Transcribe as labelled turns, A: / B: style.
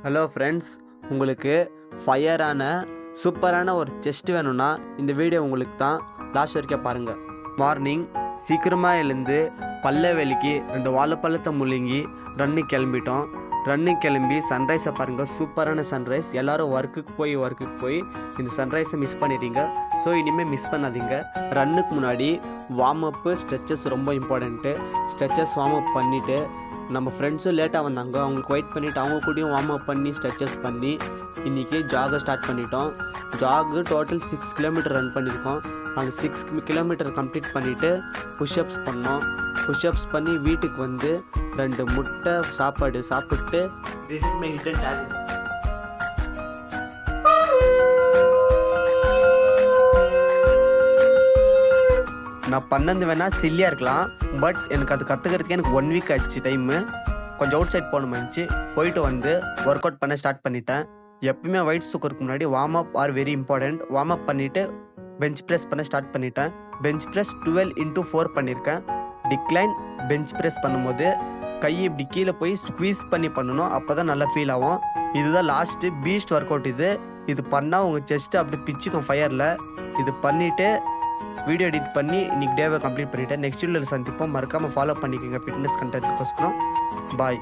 A: Hello friends, உங்களுக்கு ஃபயரான சூப்பரான ஒரு செஸ்ட் வேணும்னா இந்த வீடியோ உங்களுக்கு தான். லாஸ்ட் வரைக்கும் பாருங்கள். மார்னிங் சீக்கிரமாக எழுந்து பல்ல வேலைக்கு 2 வாழைப்பழத்தை முழுங்கி ரன்னுக்கு கிளம்பிட்டோம். ரன்னுக்கு கிளம்பி சன்ரைஸை பாருங்கள். சூப்பரான சன்ரைஸ். எல்லோரும் ஒர்க்குக்கு போய் இந்த சன்ரைஸை மிஸ் பண்ணிடுறீங்க. ஸோ இனிமேல் மிஸ் பண்ணாதீங்க. ரன்னுக்கு முன்னாடி வார்ம் அப்பு ஸ்ட்ரெச்சஸ் ரொம்ப இம்பார்ட்டண்ட்டு. ஸ்ட்ரெச்சஸ் வார்ம் அப் பண்ணிவிட்டு நம்ம ஃப்ரெண்ட்ஸும் லேட்டாக வந்தாங்க, அவங்களுக்கு வெயிட் பண்ணிவிட்டு அவங்க கூடயும் வார்ம் அப் பண்ணி ஸ்ட்ரெச்சஸ் பண்ணி இன்றைக்கி ஜாகை ஸ்டார்ட் பண்ணிட்டோம். ஜாகு டோட்டல் 6 கிலோமீட்டர் ரன் பண்ணியிருக்கோம். அந்த 6 கிலோமீட்டர் கம்ப்ளீட் பண்ணிவிட்டு புஷ்அப்ஸ் பண்ணோம். புஷ்அப்ஸ் பண்ணி வீட்டுக்கு வந்து 2 முட்டை சாப்பாடு சாப்பிட்டு this is my hidden talent. நான் பண்ணது வேணால் சில்லியாக இருக்கலாம், பட் எனக்கு அது கற்றுக்கிறதுக்கு எனக்கு 1 வீக் ஆச்சு டைமு. கொஞ்சம் அவுட் சைட் போகணுமாச்சு. போயிட்டு வந்து ஒர்க் அவுட் பண்ண ஸ்டார்ட் பண்ணிட்டேன். எப்பவுமே வெயிட் தூக்கிறதுக்கு முன்னாடி warm up are very important. Warm up பண்ணிவிட்டு பெஞ்ச் ப்ரெஸ் பண்ண ஸ்டார்ட் பண்ணிட்டேன். பெஞ்ச் ப்ரெஸ் 12x4 பண்ணியிருக்கேன். டிக்ளைன் பெஞ்ச் ப்ரெஸ் பண்ணும்போது கை இப்படி கீழே போய் ஸ்குவீஸ் பண்ணி பண்ணணும், அப்போ தான் நல்லா ஃபீல் ஆகும். இதுதான் லாஸ்ட்டு பீஸ்ட் ஒர்க் அவுட். இது பண்ணால் உங்கள் செஸ்ட்டு அப்படி பிச்சுக்கும் ஃபயரில். இது பண்ணிவிட்டு வீடியோ எடிட் பண்ணி இன்றைக்கி டேவை கம்ப்ளீட் பண்ணிவிட்டேன். நெக்ஸ்ட் வீடியோவில் சந்திப்போம். மறக்காமல் ஃபாலோ பண்ணிக்கோங்க ஃபிட்னஸ் கண்டென்ட்டுக்கோஸ்கரம். பாய்.